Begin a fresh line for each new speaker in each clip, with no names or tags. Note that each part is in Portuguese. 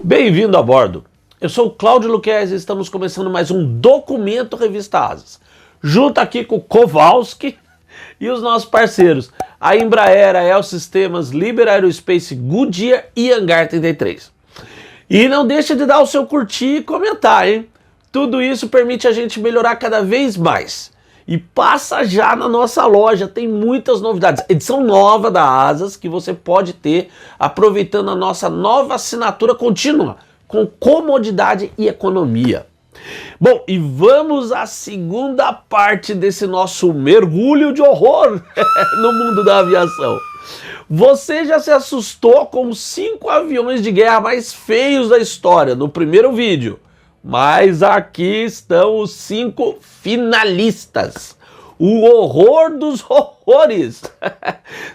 Bem-vindo a bordo. Eu sou o Cláudio Luquezzi e estamos começando mais um Documento Revista Asas. Junto aqui com o Kowalski e os nossos parceiros, a Embraer, a El Sistemas, Liber Aerospace, Goodyear e Hangar 33. E não deixa de dar o seu curtir e comentar, hein? Tudo isso permite a gente melhorar cada vez mais. E passa já na nossa loja, tem muitas novidades. Edição nova da Asas que você pode ter aproveitando a nossa nova assinatura contínua, com comodidade e economia. Bom, e vamos à segunda parte desse nosso mergulho de horror no mundo da aviação. Você já se assustou com os 5 aviões de guerra mais feios da história no primeiro vídeo. Mas aqui estão os 5 finalistas. O horror dos horrores.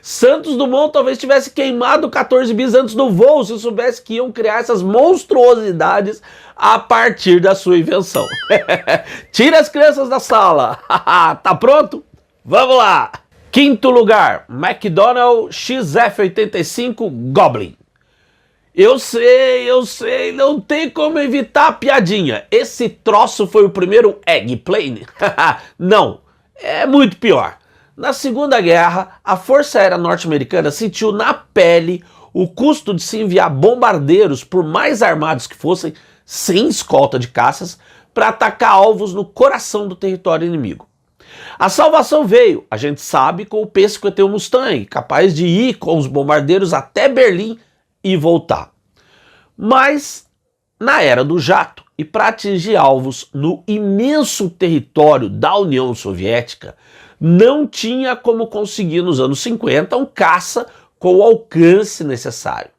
Santos Dumont talvez tivesse queimado 14 bis antes do voo se soubesse que iam criar essas monstruosidades a partir da sua invenção. Tira as crianças da sala. Tá pronto? Vamos lá. Quinto lugar, McDonnell XF-85 Goblin. Eu sei, não tem como evitar a piadinha. Esse troço foi o primeiro eggplane? Não, é muito pior. Na Segunda Guerra, a Força Aérea Norte-Americana sentiu na pele o custo de se enviar bombardeiros, por mais armados que fossem, sem escolta de caças, para atacar alvos no coração do território inimigo. A salvação veio, a gente sabe, com o P-51 Mustang, capaz de ir com os bombardeiros até Berlim e voltar. Mas, na era do jato, e para atingir alvos no imenso território da União Soviética, não tinha como conseguir nos anos 50 um caça com o alcance necessário.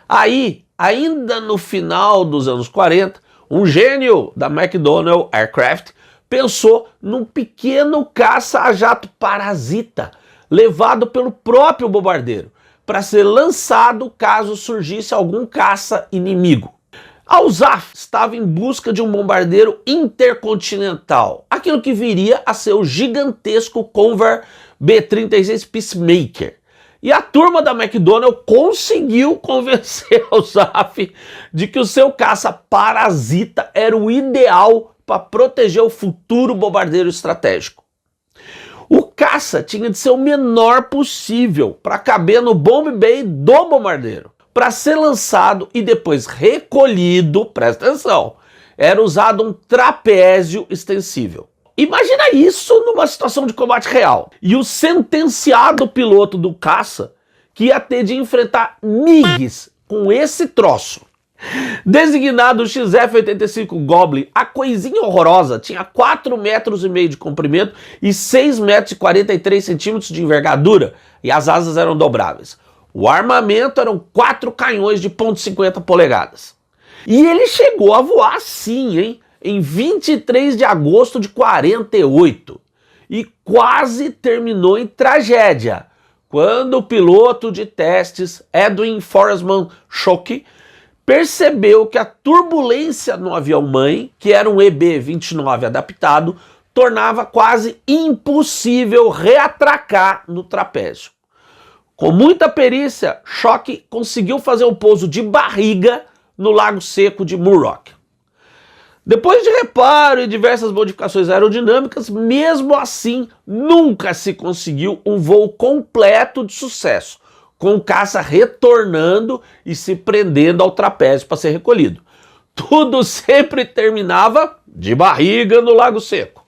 Aí, ainda no final dos anos 40, um gênio da McDonnell Aircraft pensou num pequeno caça a jato parasita, levado pelo próprio bombardeiro, para ser lançado caso surgisse algum caça inimigo. A USAF estava em busca de um bombardeiro intercontinental, aquilo que viria a ser o gigantesco Convair B-36 Peacemaker. E a turma da McDonnell conseguiu convencer a USAF de que o seu caça parasita era o ideal para proteger o futuro bombardeiro estratégico. O caça tinha de ser o menor possível para caber no bomb bay do bombardeiro. Para ser lançado e depois recolhido, presta atenção, era usado um trapézio extensível. Imagina isso numa situação de combate real. E o sentenciado piloto do caça que ia ter de enfrentar MiGs com esse troço. Designado XF-85 Goblin, a coisinha horrorosa tinha 4,5 metros de comprimento e 6,43 metros de envergadura, e as asas eram dobráveis. O armamento eram 4 canhões de .50 polegadas. E ele chegou a voar sim, hein? Em 23 de agosto de 48. E quase terminou em tragédia, quando o piloto de testes Edwin Forresman Schock percebeu que a turbulência no avião-mãe, que era um EB-29 adaptado, tornava quase impossível reatracar no trapézio. Com muita perícia, Schock conseguiu fazer um pouso de barriga no Lago Seco de Muroc. Depois de reparo e diversas modificações aerodinâmicas, mesmo assim, nunca se conseguiu um voo completo de sucesso, com o caça retornando e se prendendo ao trapézio para ser recolhido. Tudo sempre terminava de barriga no Lago Seco.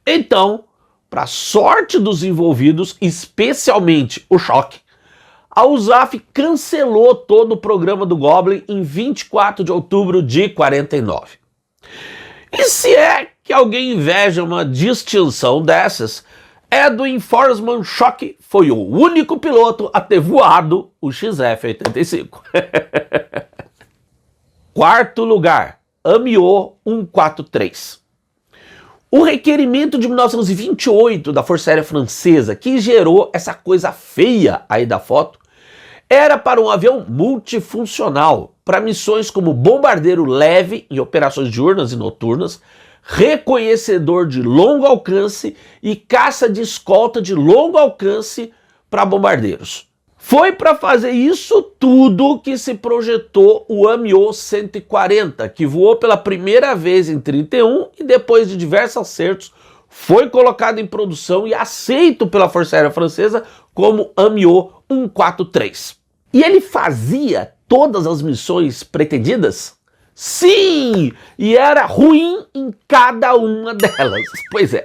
Então, para sorte dos envolvidos, especialmente o Schock, a USAF cancelou todo o programa do Goblin em 24 de outubro de 49. E se é que alguém inveja uma distinção dessas, Edwin Forresman Schock foi o único piloto a ter voado o XF-85. Quarto lugar, AMIO 143. O requerimento de 1928 da Força Aérea Francesa, que gerou essa coisa feia aí da foto, era para um avião multifuncional, para missões como bombardeiro leve em operações diurnas e noturnas, reconhecedor de longo alcance e caça de escolta de longo alcance para bombardeiros. Foi para fazer isso tudo que se projetou o AMIO 140, que voou pela primeira vez em 31 e depois de diversos acertos foi colocado em produção e aceito pela Força Aérea Francesa como AMIO 143. E ele fazia todas as missões pretendidas? Sim! E era ruim em cada uma delas. Pois é.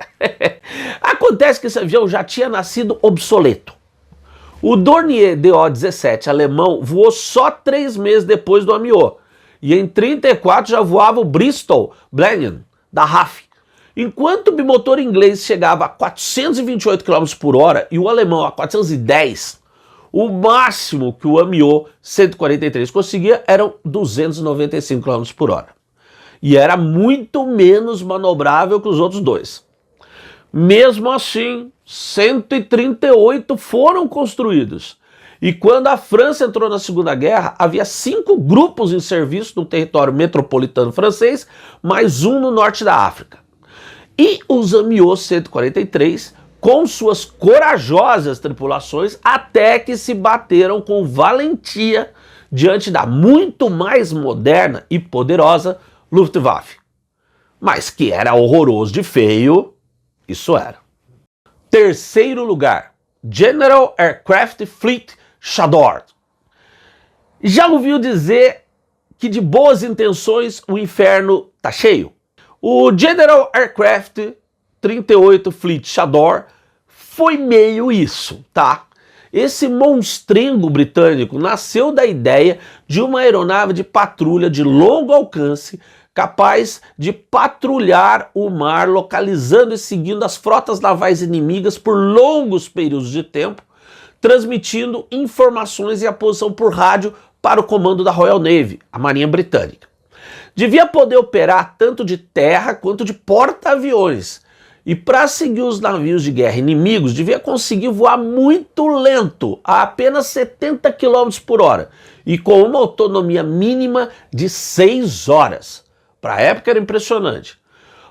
Acontece que esse avião já tinha nascido obsoleto. O Dornier DO-17 alemão voou só 3 meses depois do AMIO. E em 34 já voava o Bristol Blenheim, da RAF. Enquanto o bimotor inglês chegava a 428 km por hora e o alemão a 410, o máximo que o AMIO 143 conseguia eram 295 km por hora. E era muito menos manobrável que os outros dois. Mesmo assim, 138 foram construídos. E quando a França entrou na Segunda Guerra, havia 5 grupos em serviço no território metropolitano francês, mais um no norte da África. E os AMIO 143, com suas corajosas tripulações, até que se bateram com valentia diante da muito mais moderna e poderosa Luftwaffe. Mas que era horroroso de feio, isso era. Terceiro lugar, General Aircraft Fleet Chador. Já ouviu dizer que de boas intenções o inferno tá cheio? O General Aircraft 38 Fleet Chador foi meio isso, tá? Esse monstrengo britânico nasceu da ideia de uma aeronave de patrulha de longo alcance capaz de patrulhar o mar, localizando e seguindo as frotas navais inimigas por longos períodos de tempo, transmitindo informações e a posição por rádio para o comando da Royal Navy, a Marinha Britânica. Devia poder operar tanto de terra quanto de porta-aviões. E para seguir os navios de guerra inimigos, devia conseguir voar muito lento, a apenas 70 km por hora, e com uma autonomia mínima de 6 horas. Para a época era impressionante.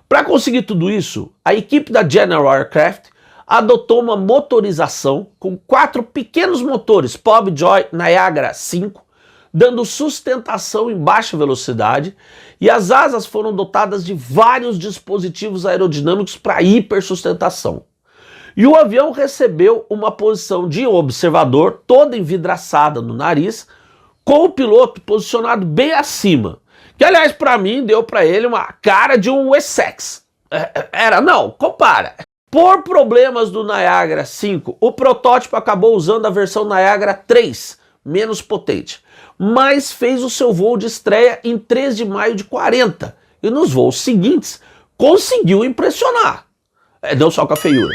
Para conseguir tudo isso, a equipe da General Aircraft adotou uma motorização com 4 pequenos motores Pobjoy Niagara 5, dando sustentação em baixa velocidade, e as asas foram dotadas de vários dispositivos aerodinâmicos para hipersustentação. E o avião recebeu uma posição de observador toda envidraçada no nariz, com o piloto posicionado bem acima, que aliás para mim deu para ele uma cara de um Essex. Não, compara. Por problemas do Niagara 5, o protótipo acabou usando a versão Niagara 3, menos potente, mas fez o seu voo de estreia em 3 de maio de 40 e nos voos seguintes conseguiu impressionar, não só com a feiura,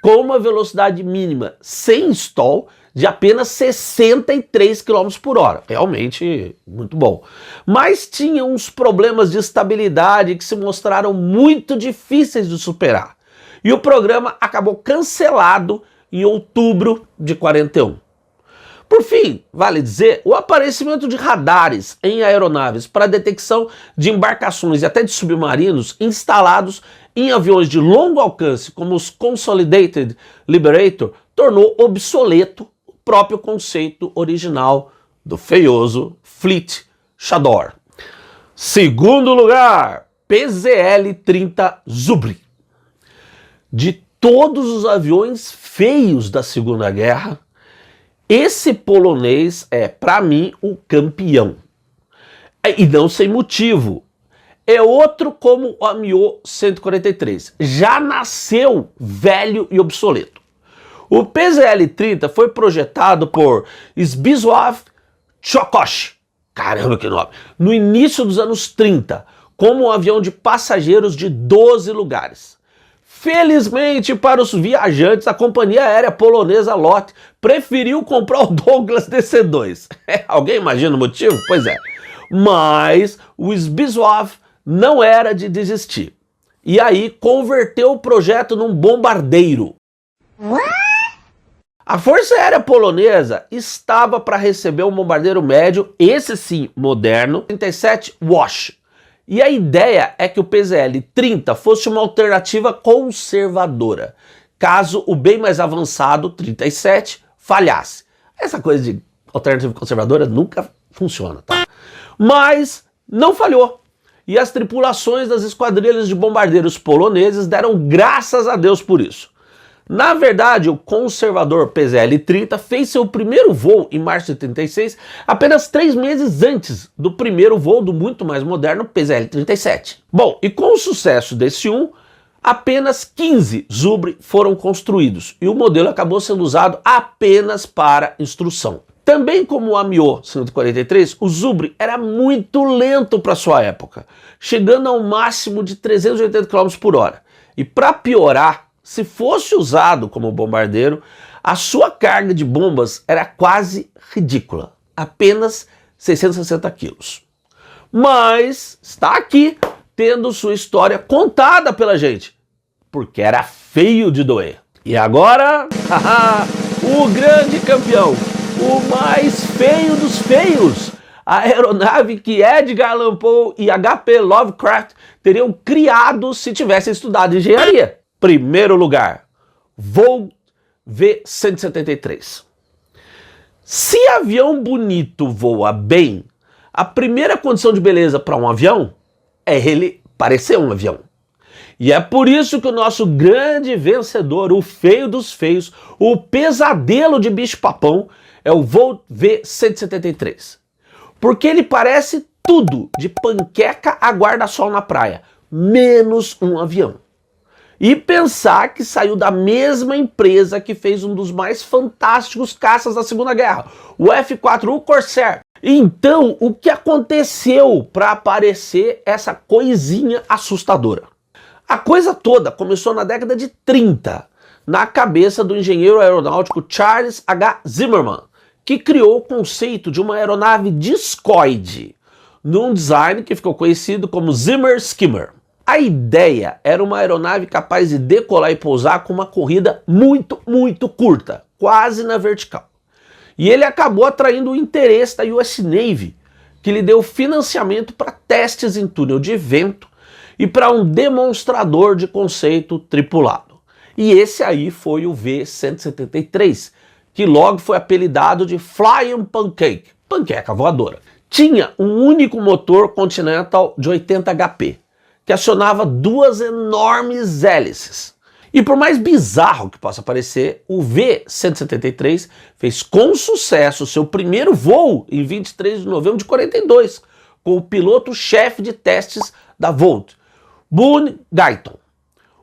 com uma velocidade mínima sem stall de apenas 63 km por hora, realmente muito bom. Mas tinha uns problemas de estabilidade que se mostraram muito difíceis de superar, e o programa acabou cancelado em outubro de 41. Por fim, vale dizer, o aparecimento de radares em aeronaves para detecção de embarcações e até de submarinos instalados em aviões de longo alcance, como os Consolidated Liberator, tornou obsoleto o próprio conceito original do feioso Fleet Chador. Segundo lugar, PZL-30 Zubr. De todos os aviões feios da Segunda Guerra, esse polonês é, para mim, o campeão. E não sem motivo. É outro como o AMIO 143. Já nasceu velho e obsoleto. O PZL-30 foi projetado por Zbigniew Chokosky, caramba que nome, no início dos anos 30, como um avião de passageiros de 12 lugares. Felizmente para os viajantes, a companhia aérea polonesa LOT preferiu comprar o Douglas DC-2. Alguém imagina o motivo? Pois é. Mas o Zbigniew não era de desistir. E aí converteu o projeto num bombardeiro. A Força Aérea Polonesa estava para receber um bombardeiro médio, esse sim, moderno, 37 Wash. E a ideia é que o PZL-30 fosse uma alternativa conservadora, caso o bem mais avançado 37 falhasse. Essa coisa de alternativa conservadora nunca funciona, tá? Mas não falhou. E as tripulações das esquadrilhas de bombardeiros poloneses deram graças a Deus por isso. Na verdade, o conservador PZL-30 fez seu primeiro voo em março de 36, apenas 3 meses antes do primeiro voo do muito mais moderno PZL-37. Bom, e com o sucesso desse apenas 15 Zubr foram construídos e o modelo acabou sendo usado apenas para instrução. Também como o Amiot 143, o Zubr era muito lento para sua época, chegando ao máximo de 380 km por hora. E para piorar, se fosse usado como bombardeiro, a sua carga de bombas era quase ridícula, apenas 660 quilos. Mas está aqui, tendo sua história contada pela gente, porque era feio de doer. E agora, o grande campeão, o mais feio dos feios, a aeronave que Edgar Allan Poe e H.P. Lovecraft teriam criado se tivessem estudado engenharia. Primeiro lugar, Volt V-173. Se avião bonito voa bem, a primeira condição de beleza para um avião é ele parecer um avião. E é por isso que o nosso grande vencedor, o feio dos feios, o pesadelo de bicho-papão, é o Volt V-173. Porque ele parece tudo de panqueca a guarda-sol na praia, menos um avião. E pensar que saiu da mesma empresa que fez um dos mais fantásticos caças da Segunda Guerra, o F-4U Corsair. Então, o que aconteceu para aparecer essa coisinha assustadora? A coisa toda começou na década de 30, na cabeça do engenheiro aeronáutico Charles H. Zimmerman, que criou o conceito de uma aeronave discoide, num design que ficou conhecido como Zimmer Skimmer. A ideia era uma aeronave capaz de decolar e pousar com uma corrida muito, muito curta, quase na vertical. E ele acabou atraindo o interesse da US Navy, que lhe deu financiamento para testes em túnel de vento e para um demonstrador de conceito tripulado. E esse aí foi o V-173, que logo foi apelidado de Flying Pancake, panqueca voadora. Tinha um único motor Continental de 80 HP, que acionava 2 enormes hélices. E por mais bizarro que possa parecer, o V-173 fez com sucesso seu primeiro voo em 23 de novembro de 42, com o piloto-chefe de testes da Volt, Boone Guyton.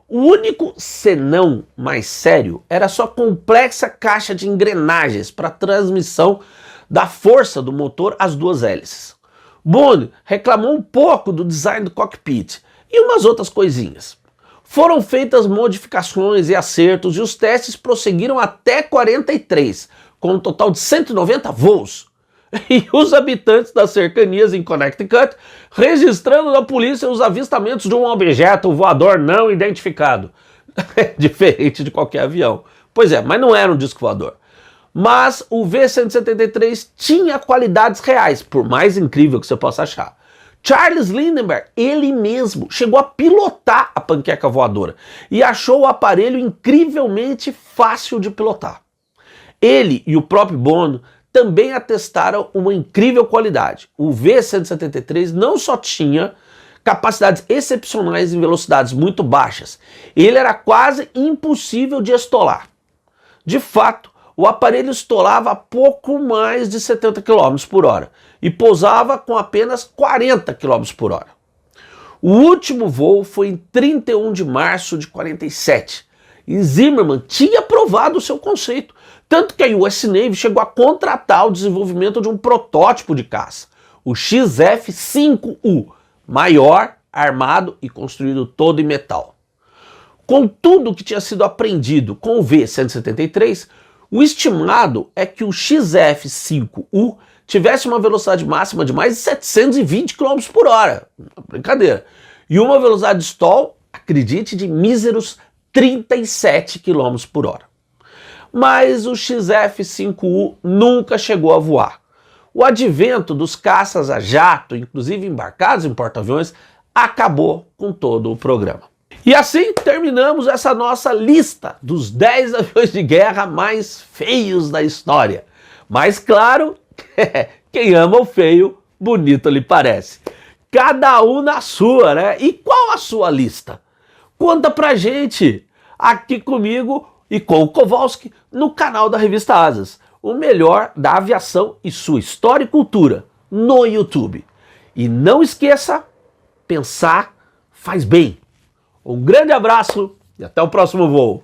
O único senão mais sério era sua complexa caixa de engrenagens para transmissão da força do motor às 2 hélices. Boone reclamou um pouco do design do cockpit e umas outras coisinhas. Foram feitas modificações e acertos e os testes prosseguiram até 43, com um total de 190 voos. E os habitantes das cercanias em Connecticut registrando na polícia os avistamentos de um objeto voador não identificado. Diferente de qualquer avião. Pois é, mas não era um disco voador. Mas o V-173 tinha qualidades reais, por mais incrível que você possa achar. Charles Lindbergh, ele mesmo, chegou a pilotar a panqueca voadora e achou o aparelho incrivelmente fácil de pilotar. Ele e o próprio Boone também atestaram uma incrível qualidade. O V-173 não só tinha capacidades excepcionais em velocidades muito baixas, ele era quase impossível de estolar. De fato, o aparelho estolava a pouco mais de 70 km por hora e pousava com apenas 40 km por hora. O último voo foi em 31 de março de 47 e Zimmerman tinha aprovado o seu conceito, tanto que a US Navy chegou a contratar o desenvolvimento de um protótipo de caça, o XF-5U, maior, armado e construído todo em metal. Com tudo que tinha sido aprendido com o V-173, o estimado é que o XF-5U tivesse uma velocidade máxima de mais de 720 km por hora, brincadeira, e uma velocidade de stall, acredite, de míseros 37 km por hora. Mas o XF-5U nunca chegou a voar. O advento dos caças a jato, inclusive embarcados em porta-aviões, acabou com todo o programa. E assim terminamos essa nossa lista dos 10 aviões de guerra mais feios da história. Mas claro, quem ama o feio, bonito lhe parece. Cada um na sua, né? E qual a sua lista? Conta pra gente aqui comigo e com o Kowalski no canal da Revista Asas, o melhor da aviação e sua história e cultura no YouTube. E não esqueça, pensar faz bem. Um grande abraço e até o próximo voo.